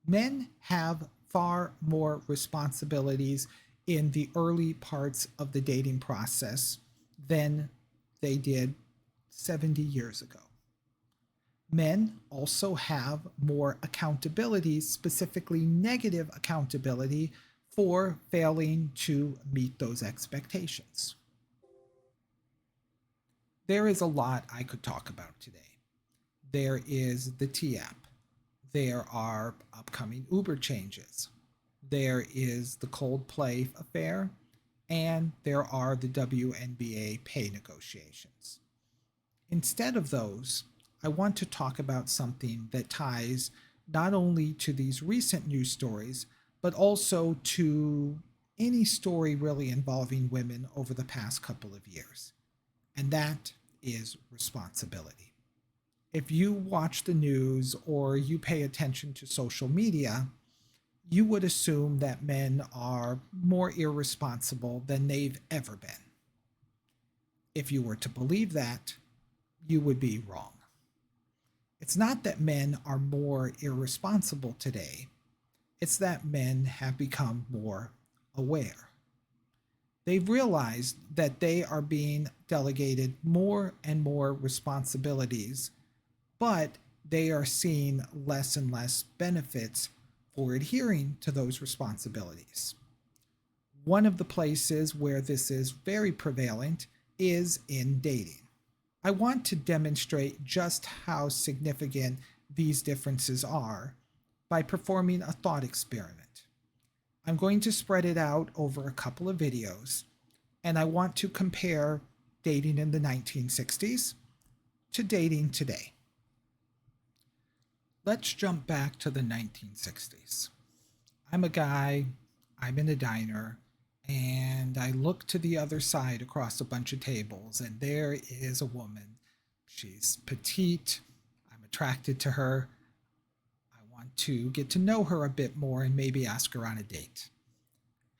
Men have far more responsibilities in the early parts of the dating process than they did 70 years ago. Men also have more accountability, specifically negative accountability, for failing to meet those expectations. There is a lot I could talk about today. There is the T app. There are upcoming Uber changes. There is the Coldplay affair. And there are the WNBA pay negotiations. Instead of those, I want to talk about something that ties not only to these recent news stories, but also to any story really involving women over the past couple of years. And that is responsibility. If you watch the news or you pay attention to social media, you would assume that men are more irresponsible than they've ever been. If you were to believe that, you would be wrong. It's not that men are more irresponsible today, it's that men have become more aware. They've realized that they are being delegated more and more responsibilities, but they are seeing less and less benefits for adhering to those responsibilities. One of the places where this is very prevalent is in dating. I want to demonstrate just how significant these differences are by performing a thought experiment. I'm going to spread it out over a couple of videos, and I want to compare dating in the 1960s to dating today. Let's jump back to the 1960s. I'm a guy, I'm in a diner, and I look to the other side across a bunch of tables, and there is a woman. She's petite, I'm attracted to her. I want to get to know her a bit more and maybe ask her on a date.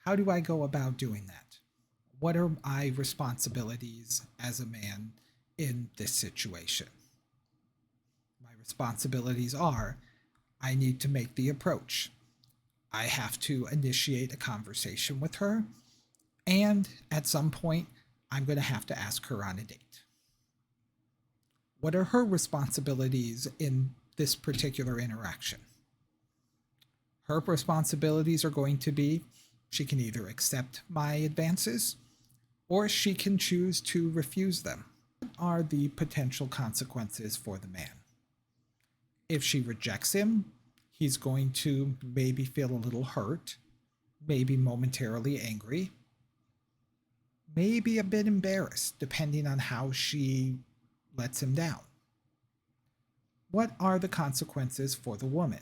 How do I go about doing that? What are my responsibilities as a man in this situation? My responsibilities are I need to make the approach. I have to initiate a conversation with her, and at some point, I'm going to have to ask her on a date. What are her responsibilities in this particular interaction? Her responsibilities are going to be she can either accept my advances or she can choose to refuse them. What are the potential consequences for the man? If she rejects him, he's going to maybe feel a little hurt, maybe momentarily angry, maybe a bit embarrassed, depending on how she lets him down. What are the consequences for the woman?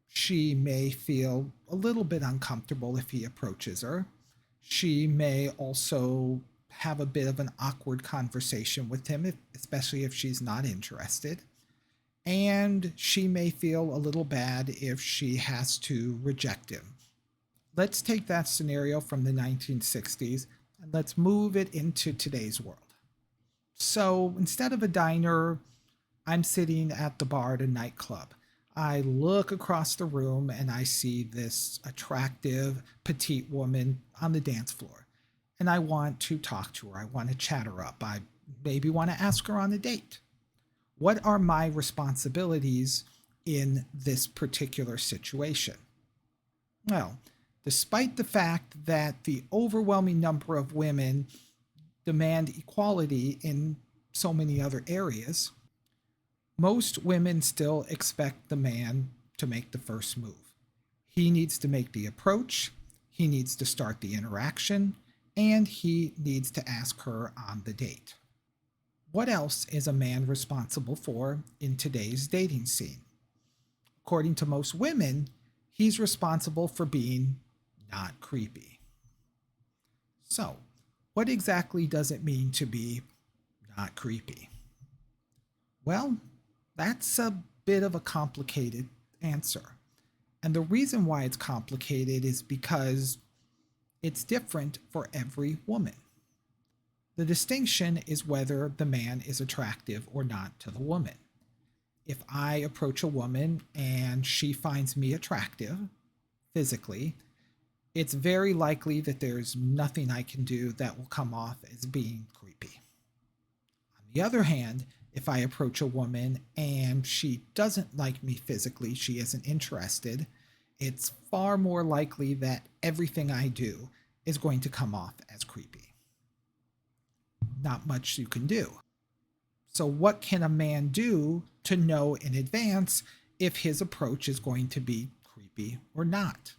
She may feel a little bit uncomfortable if he approaches her. She may also have a bit of an awkward conversation with him, especially if she's not interested. And she may feel a little bad if she has to reject him. Let's take that scenario from the 1960s and let's move it into today's world. So instead of a diner, I'm sitting at the bar at a nightclub. I look across the room and I see this attractive, petite woman on the dance floor. And I want to talk to her. I want to chat her up. I maybe want to ask her on a date. What are my responsibilities in this particular situation? Well, despite the fact that the overwhelming number of women demand equality in so many other areas, most women still expect the man to make the first move. He needs to make the approach, he needs to start the interaction, and he needs to ask her on the date. What else is a man responsible for in today's dating scene? According to most women, he's responsible for being not creepy. So, what exactly does it mean to be not creepy? Well, that's a bit of a complicated answer. And the reason why it's complicated is because it's different for every woman. The distinction is whether the man is attractive or not to the woman. If I approach a woman and she finds me attractive physically, it's very likely that there's nothing I can do that will come off as being creepy. On the other hand, if I approach a woman and she doesn't like me physically, she isn't interested, it's far more likely that everything I do is going to come off as creepy. Not much you can do. So, what can a man do to know in advance if his approach is going to be creepy or not?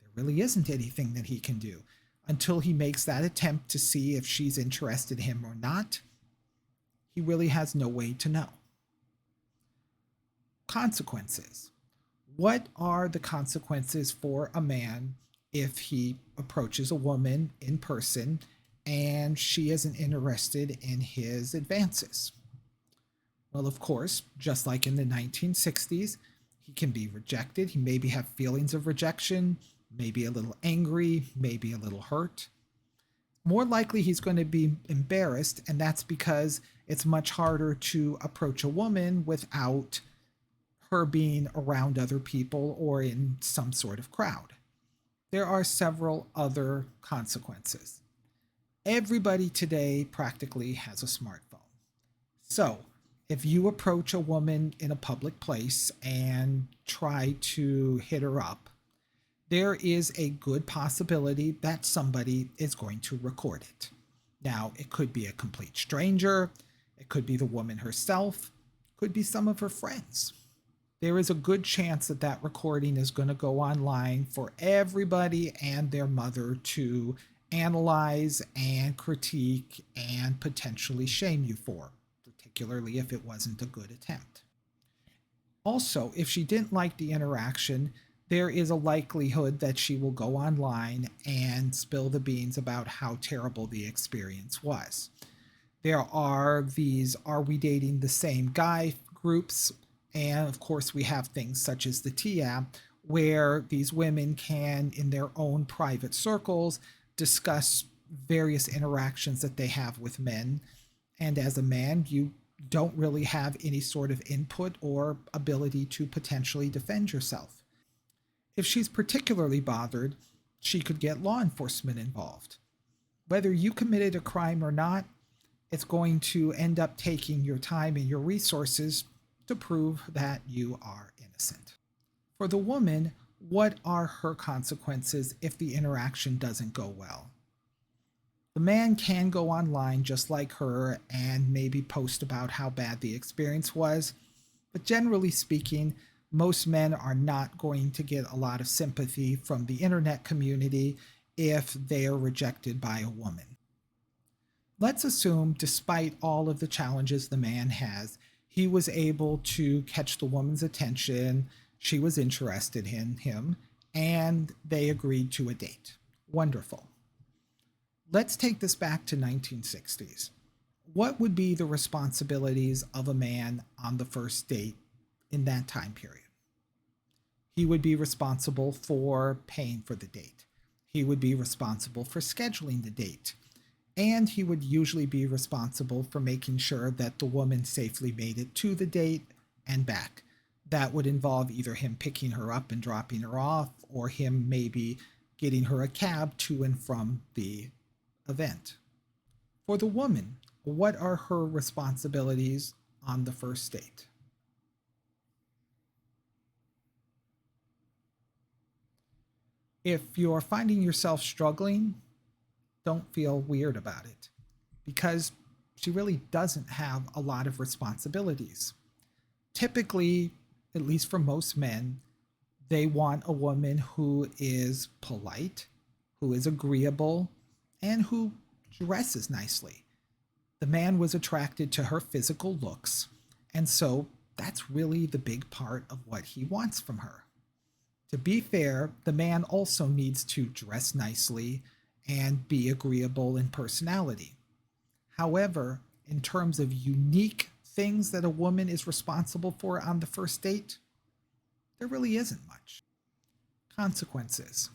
There really isn't anything that he can do until he makes that attempt to see if she's interested in him or not. He really has no way to know. Consequences. What are the consequences for a man if he approaches a woman in person and she isn't interested in his advances? Well, of course, just like in the 1960s, he can be rejected. He maybe have feelings of rejection, maybe a little angry, maybe a little hurt. More likely he's going to be embarrassed, and that's because it's much harder to approach a woman without her being around other people or in some sort of crowd. There are several other consequences. Everybody today practically has a smartphone. So, if you approach a woman in a public place and try to hit her up, there is a good possibility that somebody is going to record it. Now, it could be a complete stranger, it could be the woman herself, it could be some of her friends. There is a good chance that that recording is going to go online for everybody and their mother to analyze and critique and potentially shame you for, particularly if it wasn't a good attempt. Also, if she didn't like the interaction, there is a likelihood that she will go online and spill the beans about how terrible the experience was. There are these "Are We Dating the Same Guy" groups, and of course, we have things such as the T-App, where these women can, in their own private circles, discuss various interactions that they have with men. And as a man, you don't really have any sort of input or ability to potentially defend yourself. If she's particularly bothered, she could get law enforcement involved. Whether you committed a crime or not, it's going to end up taking your time and your resources to prove that you are innocent. For the woman, what are her consequences if the interaction doesn't go well? The man can go online just like her and maybe post about how bad the experience was, but generally speaking, most men are not going to get a lot of sympathy from the internet community if they are rejected by a woman. Let's assume, despite all of the challenges the man has, he was able to catch the woman's attention, she was interested in him, and they agreed to a date. Wonderful. Let's take this back to 1960s. What would be the responsibilities of a man on the first date in that time period? He would be responsible for paying for the date. He would be responsible for scheduling the date. And he would usually be responsible for making sure that the woman safely made it to the date and back. That would involve either him picking her up and dropping her off, or him maybe getting her a cab to and from the event. For the woman, what are her responsibilities on the first date? If you're finding yourself struggling, don't feel weird about it, because she really doesn't have a lot of responsibilities. Typically, at least for most men, they want a woman who is polite, who is agreeable, and who dresses nicely. The man was attracted to her physical looks, and so that's really the big part of what he wants from her. To be fair, the man also needs to dress nicely and be agreeable in personality. However, in terms of unique things that a woman is responsible for on the first date, there really isn't much. Consequences.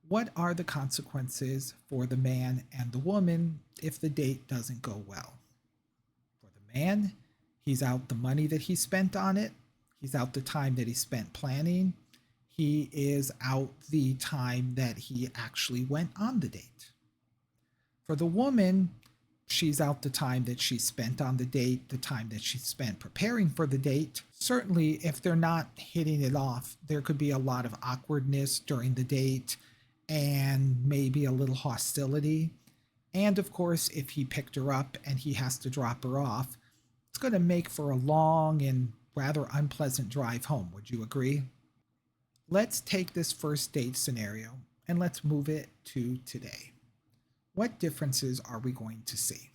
What are the consequences for the man and the woman if the date doesn't go well? For the man, He's out the money that he spent on it. He's out the time that he spent planning. He is out the time that he actually went on the date. For the woman, she's out the time that she spent on the date, the time that she spent preparing for the date. Certainly, if they're not hitting it off, there could be a lot of awkwardness during the date and maybe a little hostility. And of course, if he picked her up and he has to drop her off, it's going to make for a long and rather unpleasant drive home. Would you agree? Let's take this first date scenario and let's move it to today. What differences are we going to see?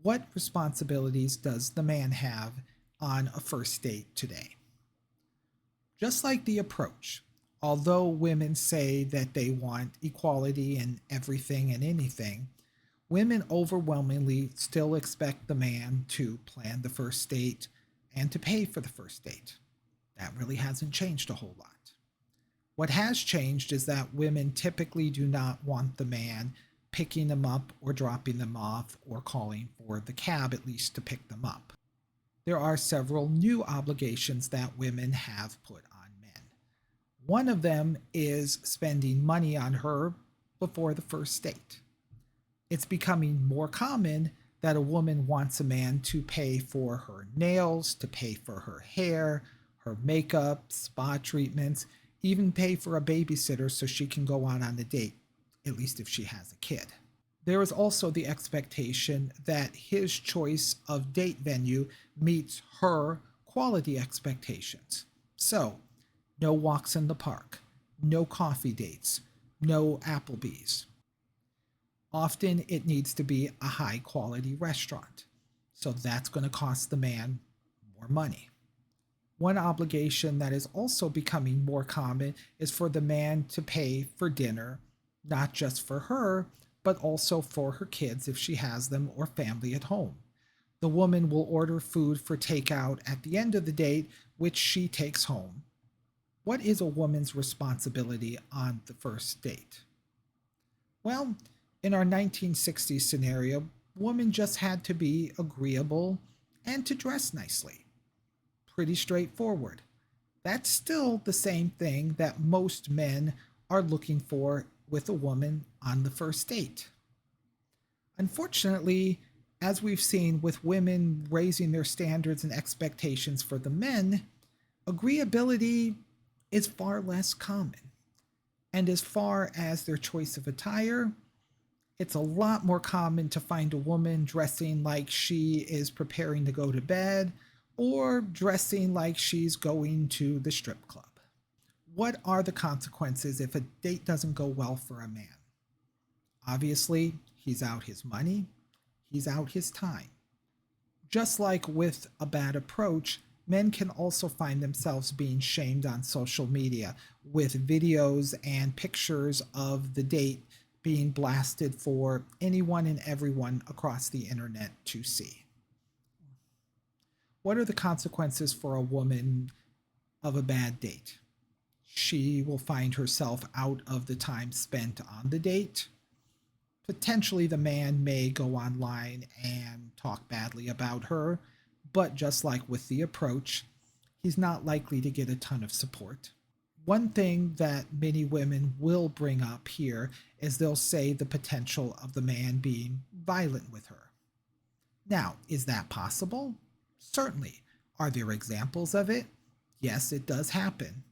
What responsibilities does the man have on a first date today? Just like the approach, although women say that they want equality in everything and anything, women overwhelmingly still expect the man to plan the first date and to pay for the first date. That really hasn't changed a whole lot. What has changed is that women typically do not want the man picking them up or dropping them off or calling for the cab at least to pick them up. There are several new obligations that women have put on men. One of them is spending money on her before the first date. It's becoming more common that a woman wants a man to pay for her nails, to pay for her hair, her makeup, spa treatments, even pay for a babysitter so she can go out on the date, at least if she has a kid. There is also the expectation that his choice of date venue meets her quality expectations. So, no walks in the park, no coffee dates, no Applebee's. Often it needs to be a high quality restaurant. So that's going to cost the man more money. One obligation that is also becoming more common is for the man to pay for dinner, not just for her, but also for her kids if she has them or family at home. The woman will order food for takeout at the end of the date, which she takes home. What is a woman's responsibility on the first date? Well, in our 1960s scenario, women just had to be agreeable and to dress nicely. Pretty straightforward. That's still the same thing that most men are looking for with a woman on the first date. Unfortunately, as we've seen with women raising their standards and expectations for the men, agreeability is far less common. And as far as their choice of attire, it's a lot more common to find a woman dressing like she is preparing to go to bed or dressing like she's going to the strip club. What are the consequences if a date doesn't go well for a man? Obviously, he's out his money, he's out his time. Just like with a bad approach, men can also find themselves being shamed on social media with videos and pictures of the date being blasted for anyone and everyone across the internet to see. What are the consequences for a woman of a bad date? She will find herself out of the time spent on the date. Potentially, the man may go online and talk badly about her, but just like with the approach, he's not likely to get a ton of support. One thing that many women will bring up here is they'll say the potential of the man being violent with her. Now, is that possible? Certainly. Are there examples of it? Yes, it does happen.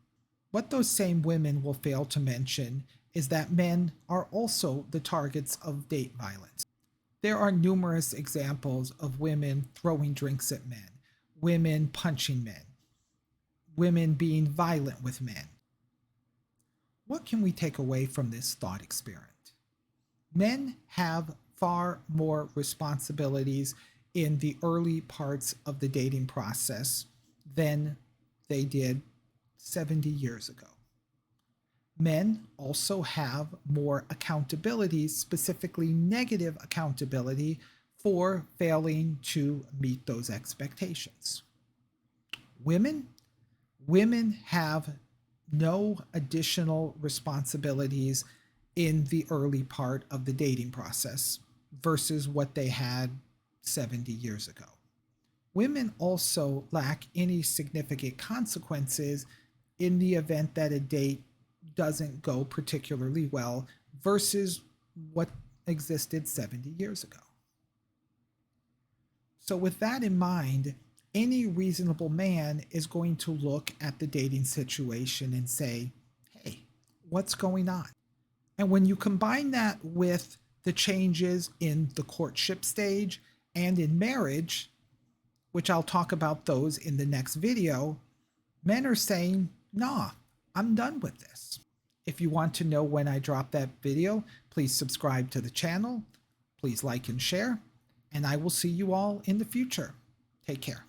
What those same women will fail to mention is that men are also the targets of date violence. There are numerous examples of women throwing drinks at men, women punching men, women being violent with men. What can we take away from this thought experiment? Men have far more responsibilities in the early parts of the dating process than they did 70 years ago. Men also have more accountability, specifically negative accountability, for failing to meet those expectations. Women have no additional responsibilities in the early part of the dating process versus what they had 70 years ago. women also lack any significant consequences in the event that a date doesn't go particularly well versus what existed 70 years ago. So, with that in mind, any reasonable man is going to look at the dating situation and say, hey, what's going on? And when you combine that with the changes in the courtship stage and in marriage, which I'll talk about those in the next video, men are saying, nah, I'm done with this. If you want to know when I drop that video, please subscribe to the channel. Please like and share, and I will see you all in the future. Take care.